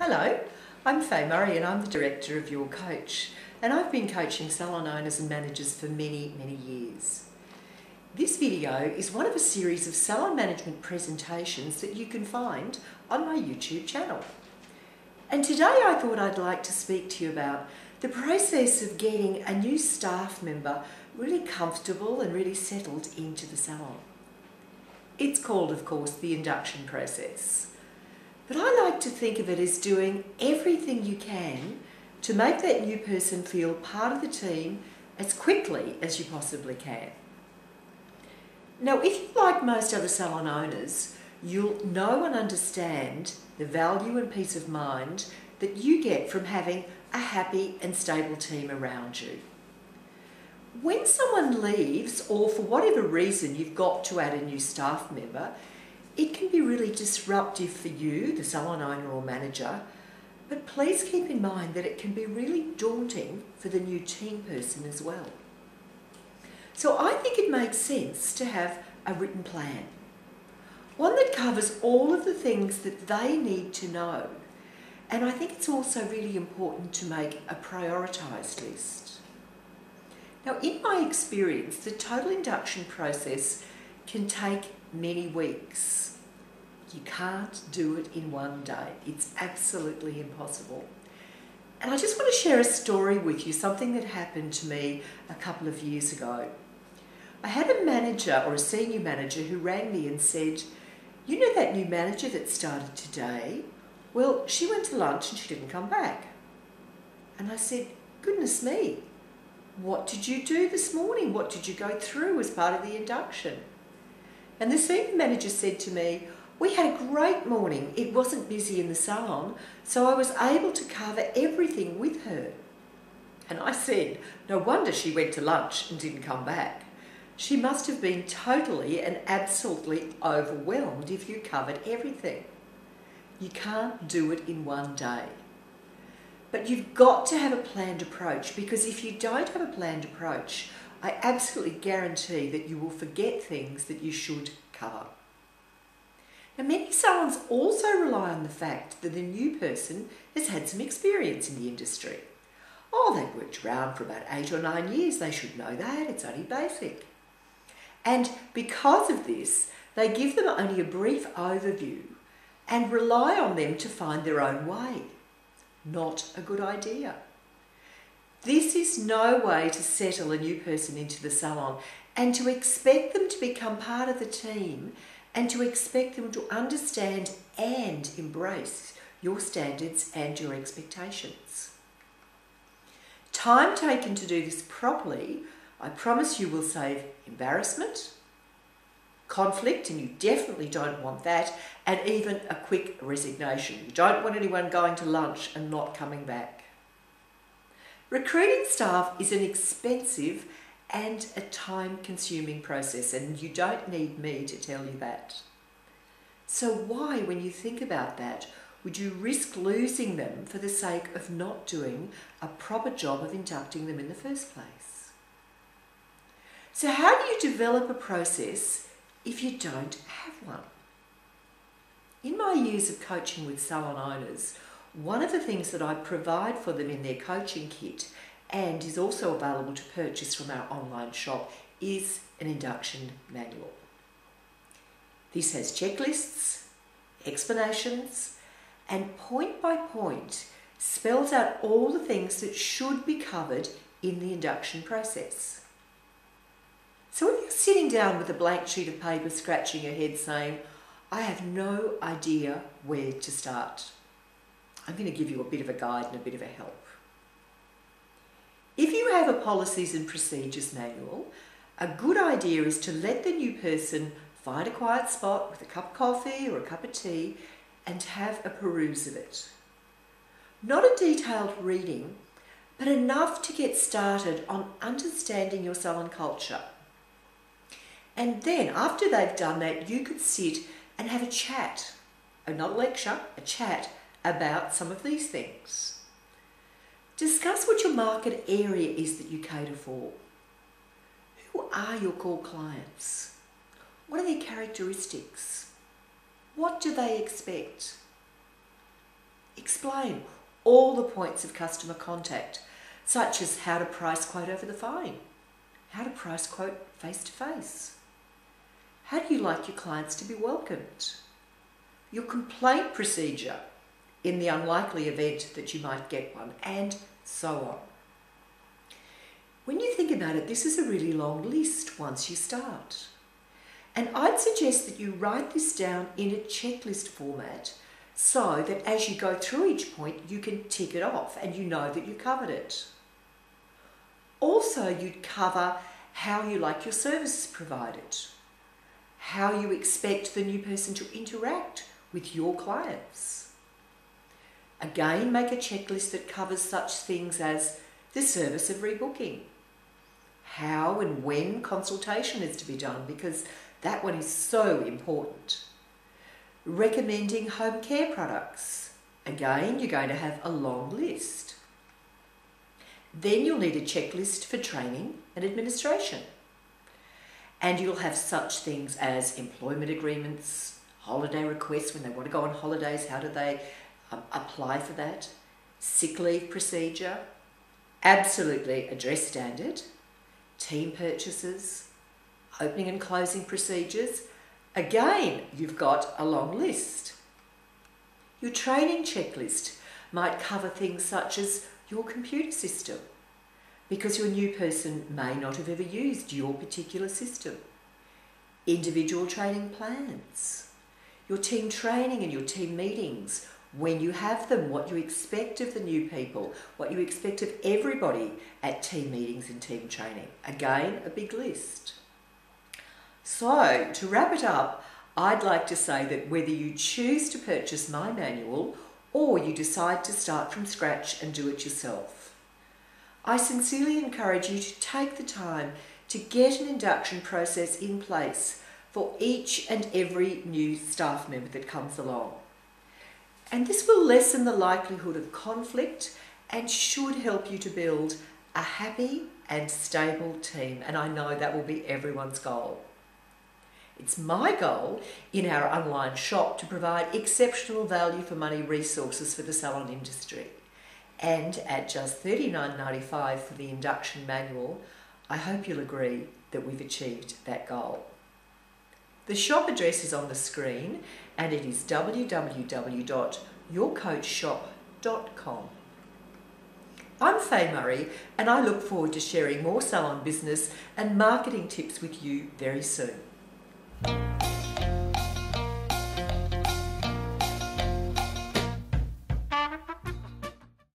Hello, I'm Faye and I'm the Director of Your Coach, and I've been coaching salon owners and managers for many years. This video is one of a series of salon management presentations that you can find on my YouTube channel. And today I thought I'd like to speak to you about the process of getting a new staff member really comfortable and really settled into the salon. It's called, of course, the induction process. But I like to think of it as doing everything you can to make that new person feel part of the team as quickly as you possibly can. Now, if you're like most other salon owners, you'll know and understand the value and peace of mind that you get from having a happy and stable team around you. When someone leaves, or for whatever reason you've got to add a new staff member, it can be really disruptive for you, the salon owner or manager, but please keep in mind that it can be really daunting for the new team person as well. So I think it makes sense to have a written plan, one that covers all of the things that they need to know. And I think it's also really important to make a prioritised list. Now, in my experience, the total induction process can take many weeks. You can't do it in one day. It's absolutely impossible. And I just want to share a story with you, something that happened to me a couple of years ago. I had a manager or a senior manager who rang me and said, "You know that new manager that started today? Well, she went to lunch and she didn't come back." And I said, "Goodness me, what did you do this morning? What did you go through as part of the induction?" And the senior manager said to me, "We had a great morning. It wasn't busy in the salon, so I was able to cover everything with her." And I said, "No wonder she went to lunch and didn't come back. She must have been totally and absolutely overwhelmed if you covered everything." You can't do it in one day. But you've got to have a planned approach, because if you don't have a planned approach, I absolutely guarantee that you will forget things that you should cover. Now, many salons also rely on the fact that the new person has had some experience in the industry. Oh, they've worked around for about 8 or 9 years. They should know that. It's only basic. And because of this, they give them only a brief overview and rely on them to find their own way. Not a good idea. This is no way to settle a new person into the salon, and to expect them to become part of the team and to expect them to understand and embrace your standards and your expectations. Time taken to do this properly, I promise you, will save embarrassment, conflict, and you definitely don't want that, and even a quick resignation. You don't want anyone going to lunch and not coming back. Recruiting staff is an expensive and a time-consuming process, and you don't need me to tell you that. So why, when you think about that, would you risk losing them for the sake of not doing a proper job of inducting them in the first place? So how do you develop a process if you don't have one? In my years of coaching with salon owners, one of the things that I provide for them in their coaching kit, and is also available to purchase from our online shop, is an induction manual. This has checklists, explanations, and point by point spells out all the things that should be covered in the induction process. So if you're sitting down with a blank sheet of paper scratching your head saying, "I have no idea where to start," I'm going to give you a bit of a guide and a bit of a help. If you have a policies and procedures manual, a good idea is to let the new person find a quiet spot with a cup of coffee or a cup of tea and have a peruse of it. Not a detailed reading, but enough to get started on understanding your salon culture. And then after they've done that, you could sit and have a chat, not a lecture, a chat about some of these things. Discuss what your market area is that you cater for. Who are your core clients? What are their characteristics? What do they expect? Explain all the points of customer contact, such as how to price quote over the phone, how to price quote face to face. How do you like your clients to be welcomed? Your complaint procedure in the unlikely event that you might get one, and so on. When you think about it, this is a really long list once you start. And I'd suggest that you write this down in a checklist format so that as you go through each point, you can tick it off and you know that you covered it. Also, you'd cover how you like your services provided, how you expect the new person to interact with your clients. Again, make a checklist that covers such things as the service of rebooking, how and when consultation is to be done, because that one is so important. Recommending home care products. Again, you're going to have a long list. Then you'll need a checklist for training and administration. And you'll have such things as employment agreements, holiday requests when they want to go on holidays, how do they apply for that, sick leave procedure, absolutely address standard, team purchases, opening and closing procedures. Again, you've got a long list. Your training checklist might cover things such as your computer system, because your new person may not have ever used your particular system. Individual training plans, your team training and your team meetings, when you have them, what you expect of the new people, what you expect of everybody at team meetings and team training. Again, a big list. So, to wrap it up, I'd like to say that whether you choose to purchase my manual or you decide to start from scratch and do it yourself, I sincerely encourage you to take the time to get an induction process in place for each and every new staff member that comes along. And this will lessen the likelihood of conflict and should help you to build a happy and stable team. And I know that will be everyone's goal. It's my goal in our online shop to provide exceptional value for money resources for the salon industry. And at just $39.95 for the Induction manual, I hope you'll agree that we've achieved that goal. The shop address is on the screen and it is www.yourcoachshop.com. I'm Faye Murray and I look forward to sharing more salon business and marketing tips with you very soon.